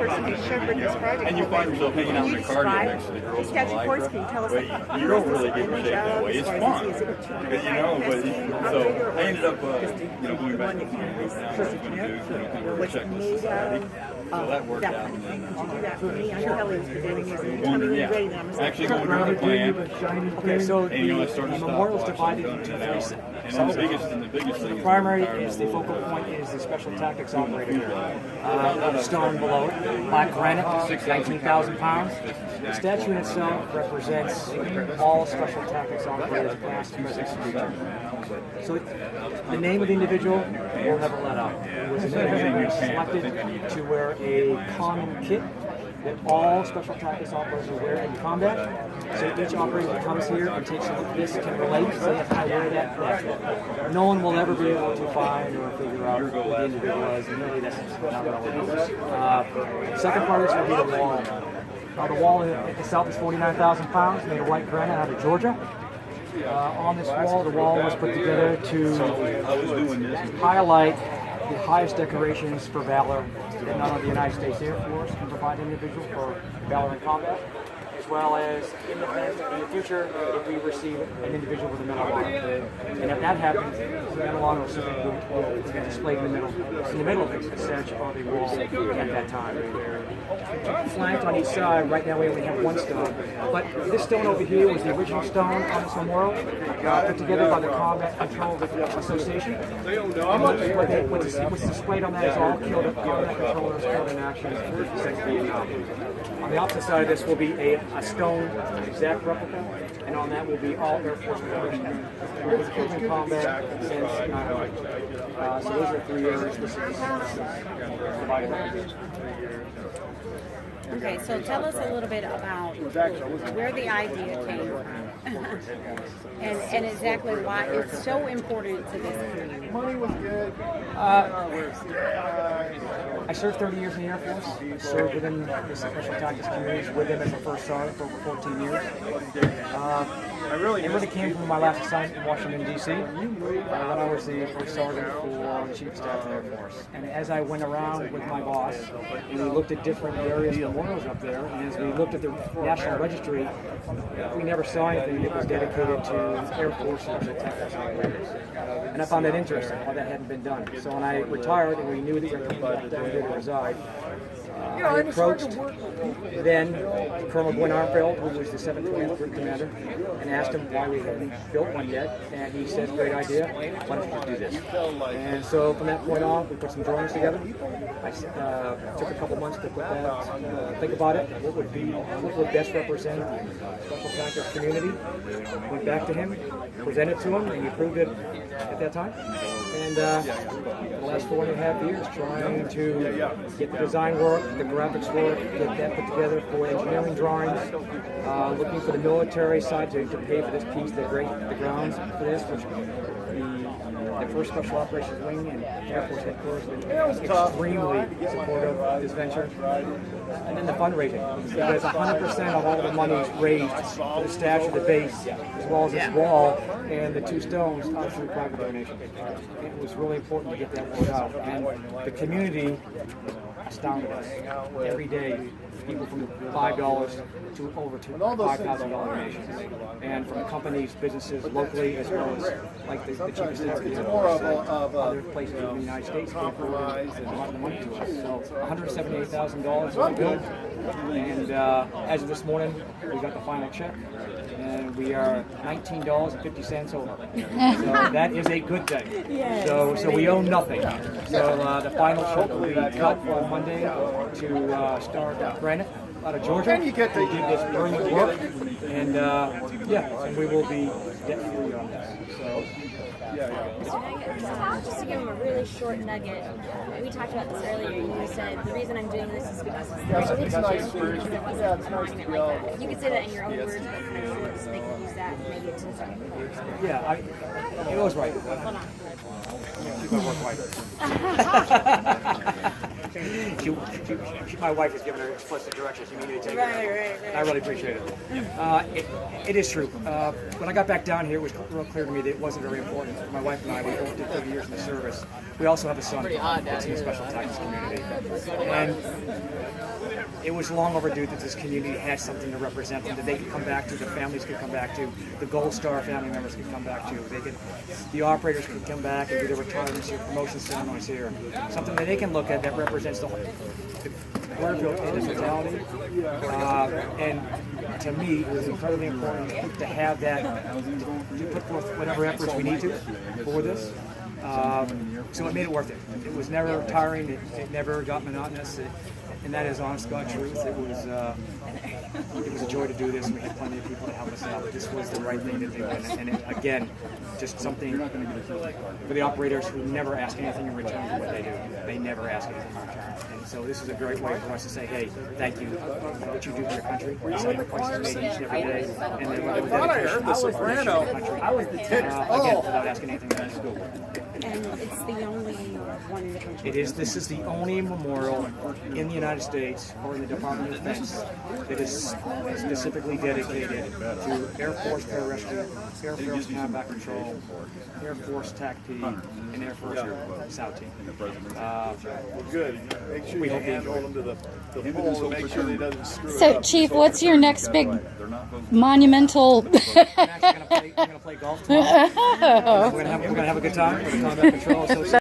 person who shepherded this project. And you find yourself hanging out in the car next to the girls in the statute courts, can you tell us but you don't really get your shake that way. It's fun. But, you know, so I ended up, going back to the now. What's made out So that worked out. Could you do that for me? I'm Kelly's doing this. And tell me when you're ready. Then I'm just Actually, going to the plan. Okay, so And you know, I the started memorial is stopwatch divided and into done it three out. sections. And then the biggest thing The is primary entire is the focal memorial. point is the special tactics operator here. Stone below it, black granite, 19,000 pounds. The statue in itself represents all special tactics operators, past, present, and future. So the name of the individual will never let out. It was an individual selected to wear a common kit that all special tactics operators will wear in combat. So each operator that comes here and takes a look at this can relate, say, if I wear that, no one will ever be able to find or figure out who the individual is, and really that's not relevant. Second part of this will be the wall. The wall itself is 49,000 pounds, made of white granite out of Georgia. On this wall, the wall was put together to highlight the highest decorations for valor that not only the United States Air Force can provide individuals for valor in combat, as well as in the event in the future if we receive an individual with a Medal of Honor. And if that happens, the Medal of Honor will be displayed in the middle of the statue on the wall at that time. Flanked on each side, right now we only have one stone. But this stone over here was the original stone on this memorial, put together by the Combat Control Association. And what's displayed on that is all killed combat controllers killed in action since Vietnam. On the opposite side of this will be a stone exact replica, and on that will be all Air Force members who have been killed in combat since 9/11. So those are 3 years. This is divided up into 3 years. Okay, so tell us a little bit about where the idea came from and exactly why it's so important to this community. Money was good. I served 30 years in the Air Force, served within the Special Tactics communities with them as a first sergeant for over 14 years. It really came from my last assignment in Washington, D.C., when I was the first sergeant for the Chief of Staff of the Air Force. And as I went around with my boss, and we looked at different areas of memorials up there, and as we looked at the National Registry, we never saw anything that was dedicated to Air Force Special Tactics operators. And I found that interesting, how that hadn't been done. So when I retired and we knew that we were going to reside, I approached then Colonel Gwen Armfield, who was the 7th Command Group Commander, and asked him why we hadn't built one yet. And he said, great idea, why don't you do this? And so from that point on, we put some drawings together. I took a couple months to put that, think about it, what would best represent the Special Tactics community. Went back to him, presented to him, and he approved it at that time. And the last 4.5 years trying to get the design work, the graphics work, get that put together for engineering drawings, looking for the military side to pay for this piece, the grounds for this, which the first Special Operations Wing and Air Force Headquarters have been extremely supportive of this venture. And then the fundraising, because 100% of all the money is raised for the statue, the base, as well as this wall and the 2 stones are through private donation. It was really important to get that word out. And the community astounded us. Every day, people from $5 to over to $5,000 donations. And from companies, businesses, locally, as well as like the Chief of Staff of other places in the United States came forward and a lot of the money to us. So $178,000 was built. And as of this morning, we got the final check. And we are $19.50 over. So that is a good thing. Yes. So we owe nothing. So the final check will be cut on Monday to start granite out of Georgia. And you get we did this brilliant work, and and we will be debt free on this. So. Just to give him a really short nugget, we talked about this earlier, and you said the reason I'm doing this is because it's the it's nice for because there wasn't a monument like that. If you could say that in your own words, but kind of short, so they can use that and maybe it's Yeah, it was right. Hold on. Keep my work my wife has given her explicit directions. You need to take it. I really appreciate it. It is true. When I got back down here, it was real clear to me that it wasn't very important. My wife and I, we both did 30 years in the service. We also have a son that's in the Special Tactics community. And it was long overdue that this community had something to represent them, that they could come back to, the families could come back to, the Gold Star family members could come back to, the operators could come back and do their retirements here, promotion ceremonies here. Something that they can look at that represents the Butterfield in its totality. And to me, it was incredibly important to have that, to put forth whatever efforts we need to for this. So it made it worth it. It was never tiring. It never got monotonous. And that is honest God truth. It was a joy to do this. We had plenty of people to help us out. This was the right thing to do. And it, again, just something for the operators who never ask anything in return for what they do. They never ask anything in return. And so this is a great way for us to say, hey, thank you for what you do for your country. You sacrifice each and every day. And then with dedication, the soprano. Again, without asking anything in return. And it's the only one in the country. This is the only memorial in the United States or in the Department of Defense that is specifically dedicated to Air Force Pararescue, Air Force Combat Control, Air Force TAC-P, and Air Force South Team. Good. Make sure you handhold him to the pole to make sure he doesn't screw it So, up. Chief, what's your next big monumental? I'm actually going to play golf tomorrow. We're going to have a good time with the Combat Control Association.